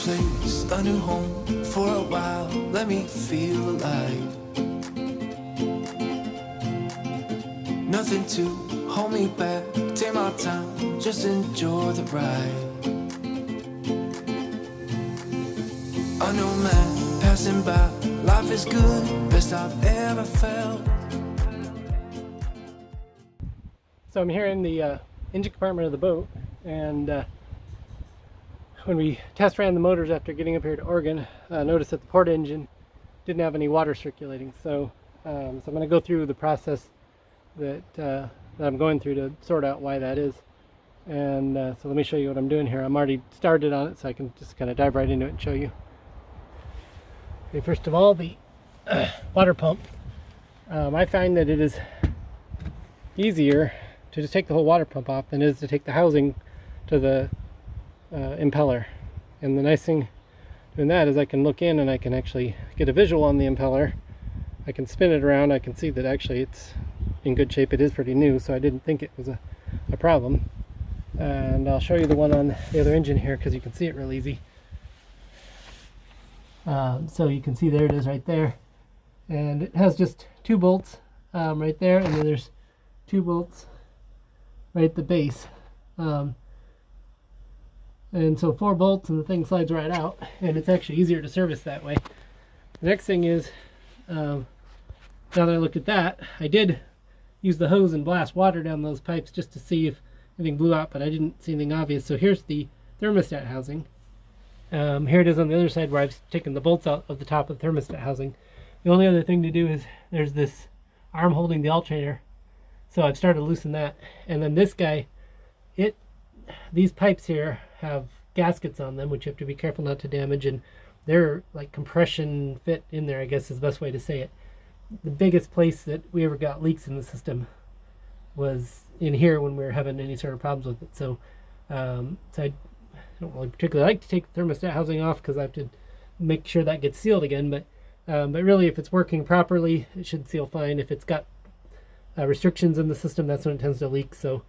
place, a new home for a while. Let me feel alive. Nothing to hold me back. Take my time, just enjoy the ride. A new man passing by. Life is good, best I've ever felt. So I'm here in the engine compartment of the boat, and when we test ran the motors after getting up here to Oregon, noticed that the port engine didn't have any water circulating. So, I'm going to go through the process that I'm going through to sort out why that is. And so let me show you what I'm doing here. I'm already started on it, so I can just kind of dive right into it and show you. Okay, first of all, the water pump. I find that it is easier to just take the whole water pump off than it is to take the housing to the impeller. And the nice thing doing that is I can look in and I can actually get a visual on the impeller. I can spin it around. I can see that actually it's in good shape. It is pretty new, so I didn't think it was a problem. And I'll show you the one on the other engine here because you can see it real easy. So you can see there it is right there, and it has just 2 bolts right there, and then there's 2 bolts right at the base. And so 4 bolts and the thing slides right out, and it's actually easier to service that way. The next thing is, now that I looked at that, I did use the hose and blast water down those pipes just to see if anything blew out, but I didn't see anything obvious. So here's the thermostat housing. Here it is on the other side where I've taken the bolts out of the top of the thermostat housing. The only other thing to do is there's this arm holding the alternator. So I've started to loosen that. And then this guy, these pipes here have gaskets on them, which you have to be careful not to damage, and they're like compression fit in there, I guess is the best way to say it. The biggest place that we ever got leaks in the system was in here when we were having any sort of problems with it. So, so I don't really particularly like to take the thermostat housing off because I have to make sure that gets sealed again. But really, if it's working properly, it should seal fine. If it's got restrictions in the system, that's when it tends to leak. So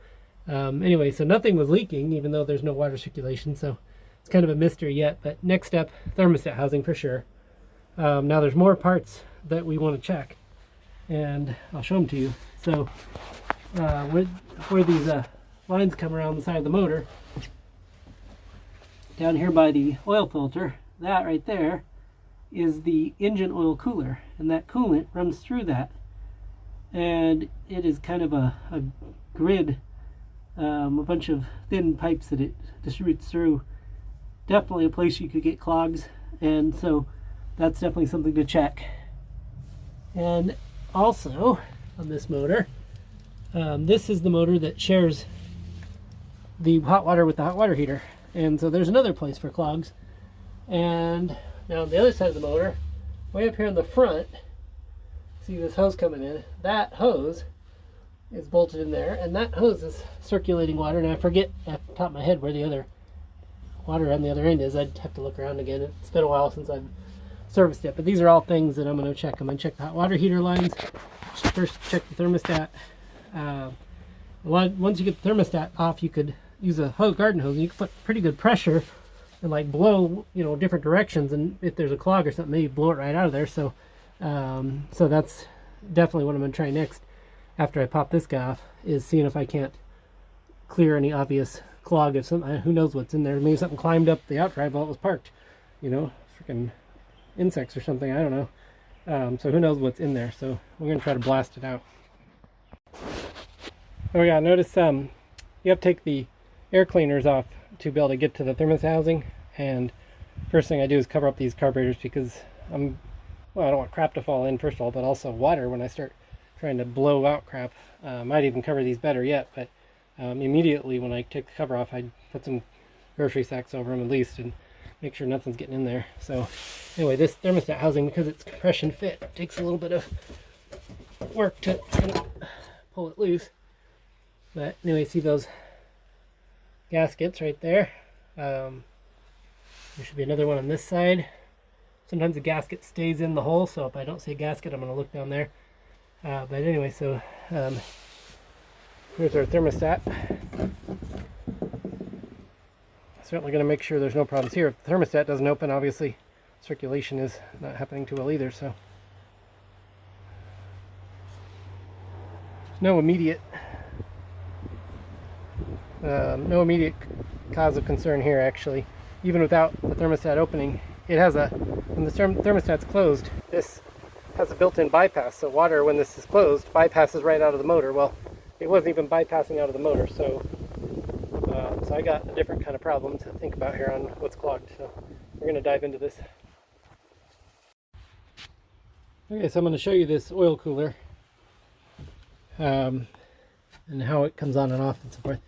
anyway, so nothing was leaking, even though there's no water circulation. So it's kind of a mystery yet. But next step, thermostat housing for sure. Now there's more parts that we want to check, and I'll show them to you. So where these lines come around the side of the motor, down here by the oil filter, that right there is the engine oil cooler, and that coolant runs through that, and it is kind of a grid, a bunch of thin pipes that it distributes through. Definitely a place you could get clogs, and so that's definitely something to check. And also on this motor, this is the motor that shares the hot water with the hot water heater, and so there's another place for clogs. And now on the other side of the motor, way up here in the front, see this hose coming in. That hose is bolted in there, and that hose is circulating water, and I forget at the top of my head where the other water on the other end is. I'd have to look around again. It's been a while since I've serviced it, but these are all things that I'm going to check. I'm going to check the hot water heater lines, first check the thermostat. Once you get the thermostat off, you could use a garden hose, and you can put pretty good pressure and like blow, different directions, and if there's a clog or something, maybe blow it right out of there. So so that's definitely what I'm going to try next after I pop this guy off, is seeing if I can't clear any obvious clog. If something, who knows what's in there, maybe something climbed up the outdrive while it was parked, freaking insects or something, I don't know. So who knows what's in there, so we're going to try to blast it out. Oh yeah, notice you have to take the air cleaners off to be able to get to the thermostat housing, and first thing I do is cover up these carburetors because I don't want crap to fall in, first of all, but also water when I start trying to blow out crap. Might even cover these better yet, but immediately when I take the cover off, I put some grocery sacks over them at least and make sure nothing's getting in there. So anyway, this thermostat housing, because it's compression fit, takes a little bit of work to pull it loose. But anyway, see those gaskets right there? There should be another one on this side. Sometimes the gasket stays in the hole, so if I don't see a gasket, I'm going to look down there. But anyway, so here's our thermostat. certainly going to make sure there's no problems here. If the thermostat doesn't open, obviously circulation is not happening too well either, so no immediate cause of concern here, actually. Even without the thermostat opening, it has a, when the thermostat's closed, this has a built-in bypass, so water, when this is closed, bypasses right out of the motor. Well, it wasn't even bypassing out of the motor, so I got a different kind of problem to think about here on what's clogged, so we're going to dive into this. Okay, so I'm going to show you this oil cooler and how it comes on and off and so forth.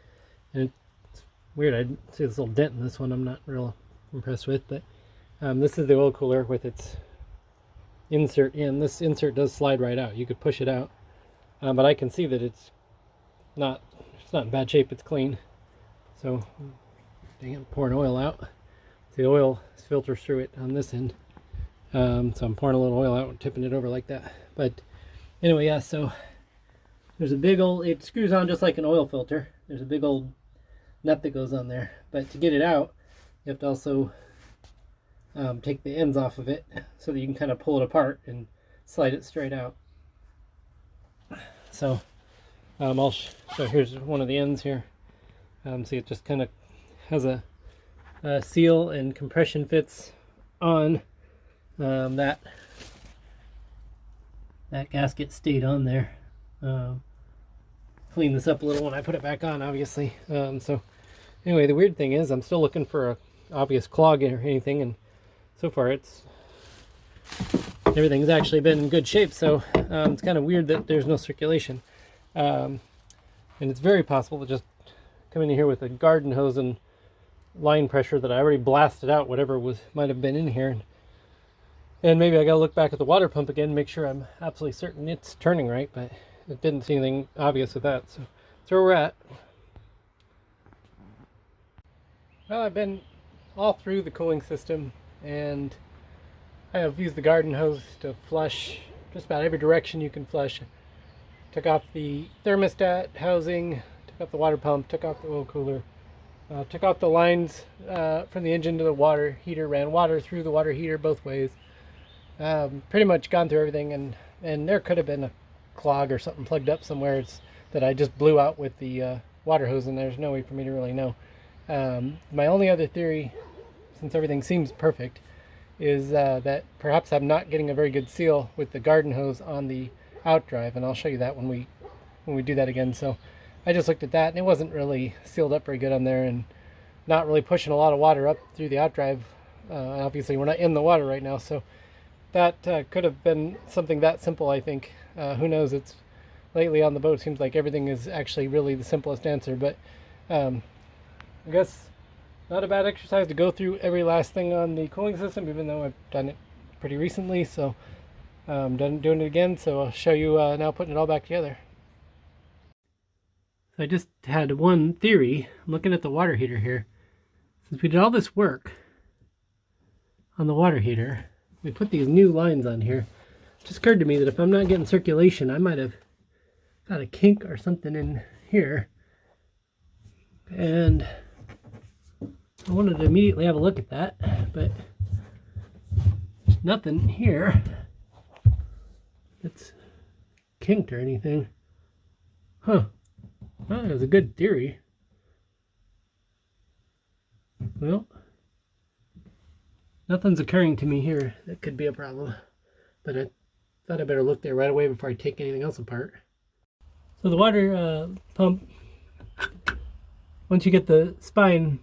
And it's weird, I see this little dent in this one I'm not real impressed with, but this is the oil cooler with its insert in. This insert does slide right out. You could push it out, but I can see that it's not in bad shape. It's clean. So, dang it, I'm pouring oil out. The oil filters through it on this end. So I'm pouring a little oil out and tipping it over like that. But anyway, yeah, so there's a big old, it screws on just like an oil filter. There's a big old nut that goes on there. But to get it out, you have to also take the ends off of it so that you can kind of pull it apart and slide it straight out. So so here's one of the ends here. See, it just kind of has a seal and compression fits on. That gasket stayed on there. Clean this up a little when I put it back on, obviously. So anyway, the weird thing is I'm still looking for a obvious clog or anything, and so far everything's actually been in good shape. So it's kind of weird that there's no circulation, and it's very possible to just come in here with a garden hose and line pressure that I already blasted out whatever might have been in here. And maybe I gotta look back at the water pump again and make sure I'm absolutely certain it's turning right, but it didn't see anything obvious with that. So that's where we're at. Well, I've been all through the cooling system, and I have used the garden hose to flush just about every direction you can flush. Took off the thermostat housing, took off the water pump, took off the oil cooler, took off the lines from the engine to the water heater, ran water through the water heater both ways. Pretty much gone through everything, and there could have been a clog or something plugged up somewhere that I just blew out with the water hose, and there's no way for me to really know. My only other theory, since everything seems perfect, is that perhaps I'm not getting a very good seal with the garden hose on the outdrive, and I'll show you that when we do that again. So I just looked at that, and it wasn't really sealed up very good on there, and not really pushing a lot of water up through the outdrive. Obviously we're not in the water right now, so that could have been something that simple, I think. Who knows? It's lately on the boat, it seems like everything is actually really the simplest answer, but I guess not a bad exercise to go through every last thing on the cooling system, even though I've done it pretty recently. So I'm done doing it again, so I'll show you now putting it all back together. So I just had one theory. I'm looking at the water heater here. Since we did all this work on the water heater, we put these new lines on here. It just occurred to me that if I'm not getting circulation, I might have got a kink or something in here. And I wanted to immediately have a look at that, but there's nothing here that's kinked or anything. Huh. Well, that was a good theory. Well, nothing's occurring to me here that could be a problem, but I thought I better look there right away before I take anything else apart. So the water pump, once you get the spine,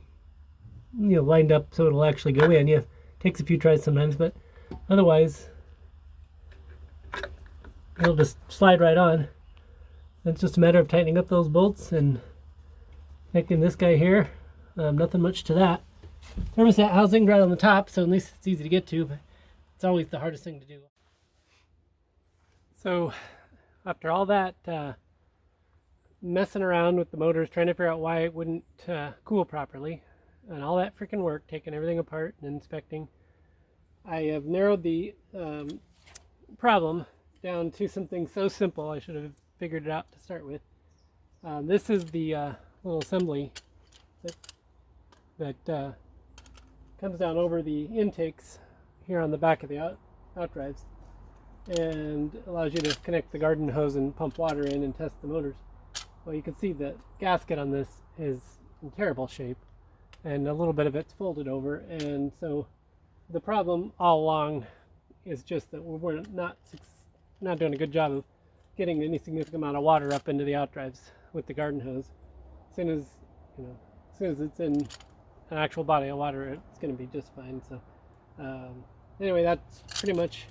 lined up so it'll actually go in, it takes a few tries sometimes, but otherwise it'll just slide right on. It's just a matter of tightening up those bolts and connecting this guy here. Nothing much to that. Thermostat housing right on the top, so at least it's easy to get to, but it's always the hardest thing to do. So after all that messing around with the motors, trying to figure out why it wouldn't cool properly, and all that freaking work, taking everything apart and inspecting, I have narrowed the problem down to something so simple. I should have figured it out to start with. This is the little assembly that that comes down over the intakes here on the back of the outdrives and allows you to connect the garden hose and pump water in and test the motors. Well, you can see the gasket on this is in terrible shape, and a little bit of it's folded over, and so the problem all along is just that we're not doing a good job of getting any significant amount of water up into the outdrives with the garden hose. As soon as it's in an actual body of water, it's going to be just fine. So anyway, that's pretty much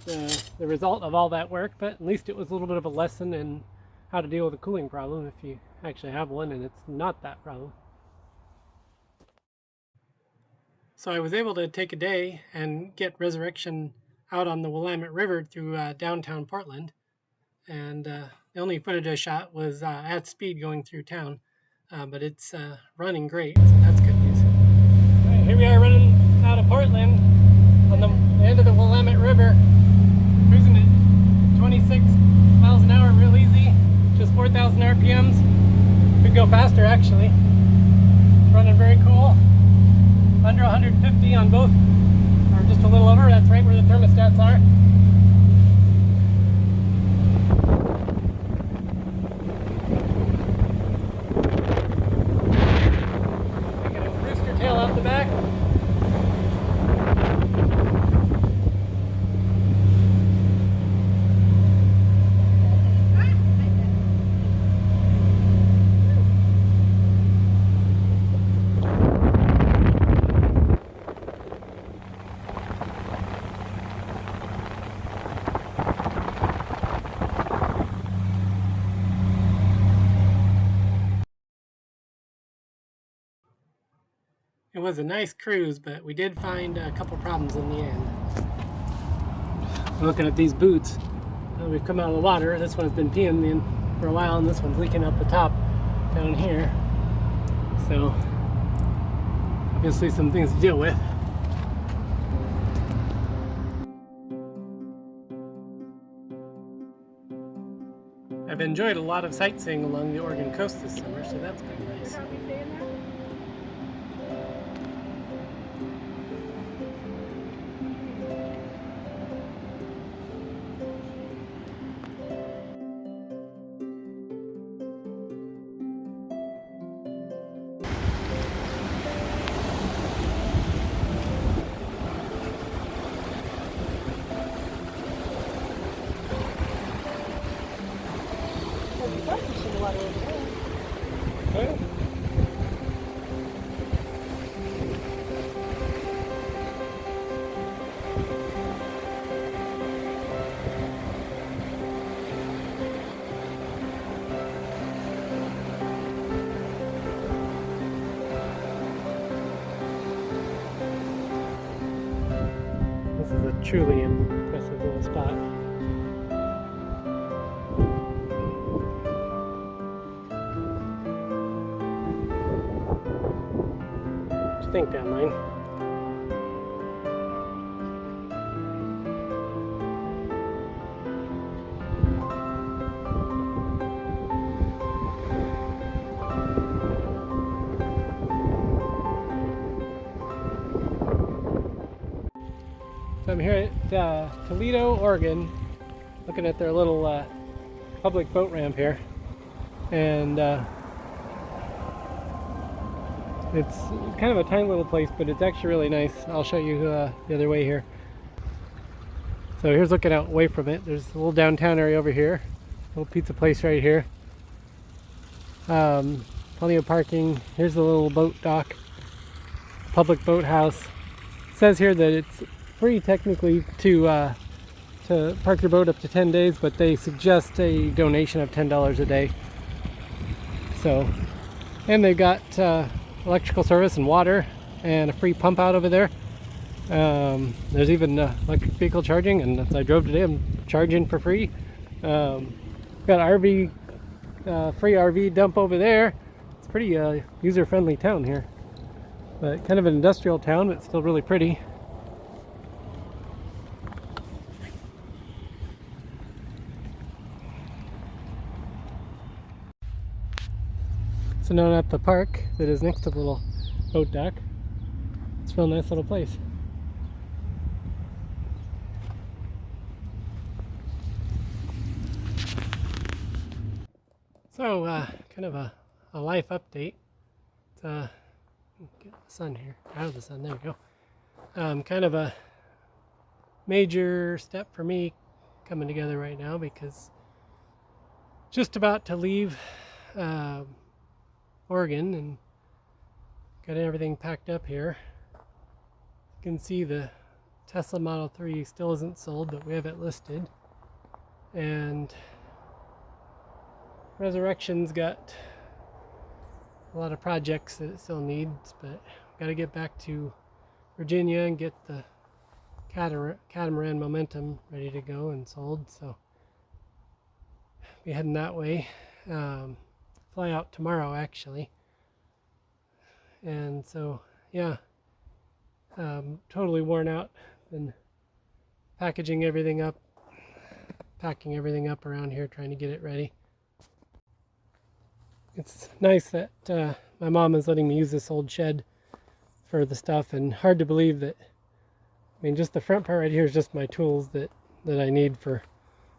the result of all that work, but at least it was a little bit of a lesson in how to deal with a cooling problem if you actually have one and it's not that problem. So I was able to take a day and get Resurrection out on the Willamette River through downtown Portland, and the only footage I shot was at speed going through town, but it's running great, so that's good news. All right, here we are running out of Portland on the end of the Willamette River, cruising at 26 miles an hour real easy, just 4,000 RPMs. Could go faster actually. Running very cool. Under 150 on both, or just a little over. That's right where the thermostats are. Taking a rooster tail out the back. It was a nice cruise, but we did find a couple problems in the end. Looking at these boots, we've come out of the water. This one's been peeing in for a while, and this one's leaking up the top down here. So, obviously some things to deal with. I've enjoyed a lot of sightseeing along the Oregon coast this summer, so that's been nice. Okay. This is a truly impressive little spot. Think downline. So I'm here at Toledo, Oregon, looking at their little public boat ramp here, and it's kind of a tiny little place, but it's actually really nice. I'll show you the other way here. So here's looking out away from it. There's a little downtown area over here. Little pizza place right here. Plenty of parking. Here's the little boat dock. Public boathouse. It says here that it's free technically to park your boat up to 10 days, but they suggest a donation of $10 a day. So, and they've got electrical service and water and a free pump out over there. There's even electric vehicle charging, and as I drove today, I'm charging for free. Got RV, free RV dump over there. It's a pretty user-friendly town here, but kind of an industrial town, but still really pretty. So now I'm at the park that is next to the little boat dock. It's a real nice little place. So, kind of a life update. Get the sun here, out of the sun, there we go. Kind of a major step for me coming together right now, because just about to leave Oregon and got everything packed up here. You can see the Tesla Model 3 still isn't sold, but we have it listed. And Resurrection's got a lot of projects that it still needs, but got to get back to Virginia and get the catamaran Momentum ready to go and sold. So be heading that way. Fly out tomorrow actually. And so yeah, totally worn out. Been packing everything up around here, trying to get it ready. It's nice that my mom is letting me use this old shed for the stuff, and hard to believe that, I mean, just the front part right here is just my tools that I need for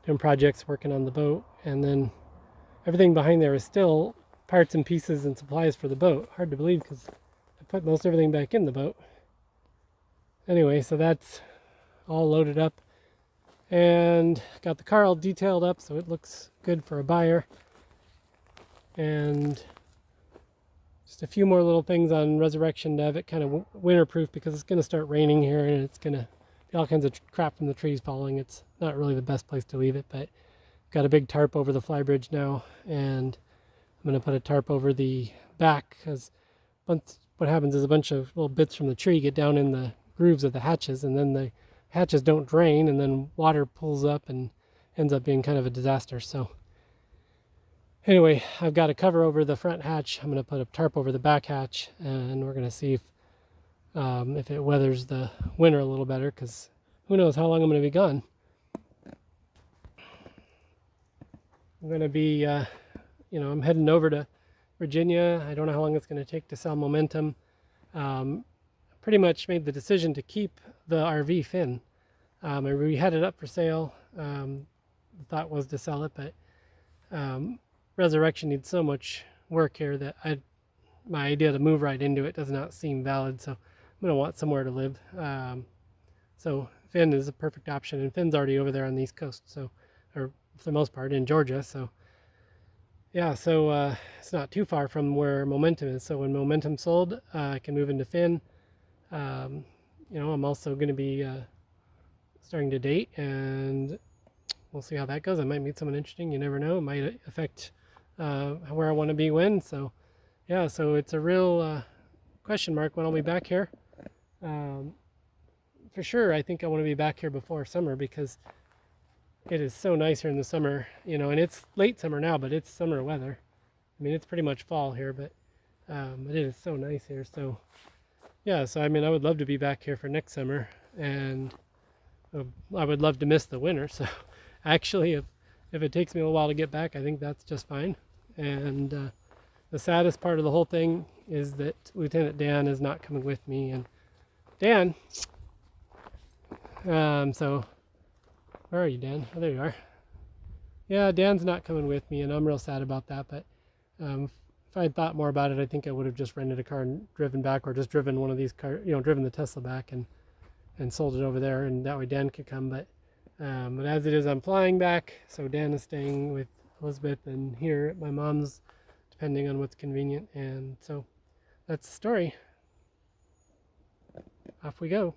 doing projects, working on the boat, and then everything behind there is still parts and pieces and supplies for the boat. Hard to believe because I put most everything back in the boat. Anyway, so that's all loaded up and got the car all detailed up so it looks good for a buyer. And just a few more little things on Resurrection to have it kind of winter-proof, because it's going to start raining here and it's going to be all kinds of crap from the trees falling. It's not really the best place to leave it, but got a big tarp over the flybridge now, and I'm going to put a tarp over the back, because what happens is a bunch of little bits from the tree get down in the grooves of the hatches, and then the hatches don't drain, and then water pulls up and ends up being kind of a disaster. So anyway, I've got a cover over the front hatch. I'm going to put a tarp over the back hatch, and we're going to see if it weathers the winter a little better, because who knows how long I'm going to be gone. I'm going to be, I'm heading over to Virginia. I don't know how long it's going to take to sell Momentum. Pretty much made the decision to keep the RV fin. We had it up for sale. The thought was to sell it, but Resurrection needs so much work here that my idea to move right into it does not seem valid, so I'm going to want somewhere to live. So Finn is a perfect option, and Finn's already over there on the East Coast, so, or for the most part in Georgia, so yeah, so it's not too far from where Momentum is. So when Momentum's sold, I can move into Finn. I'm also going to be starting to date, and we'll see how that goes. I might meet someone interesting. You never know. It might affect where I want to be when. So yeah, so it's a real question mark when I'll be back here. For sure, I think I want to be back here before summer, because it is so nice here in the summer, and it's late summer now, but it's summer weather. I mean, it's pretty much fall here, but it is so nice here. So yeah, so I mean, I would love to be back here for next summer, and I would love to miss the winter. So actually, if it takes me a while to get back, I think that's just fine. And the saddest part of the whole thing is that Lieutenant Dan is not coming with me. And Dan, so where are you, Dan? Oh, there you are. Yeah, Dan's not coming with me, and I'm real sad about that. But if I had thought more about it, I think I would have just rented a car and driven back, or just driven one of these cars, driven the Tesla back and sold it over there, and that way Dan could come. But as it is, I'm flying back, so Dan is staying with Elizabeth and here at my mom's, depending on what's convenient. And so that's the story. Off we go.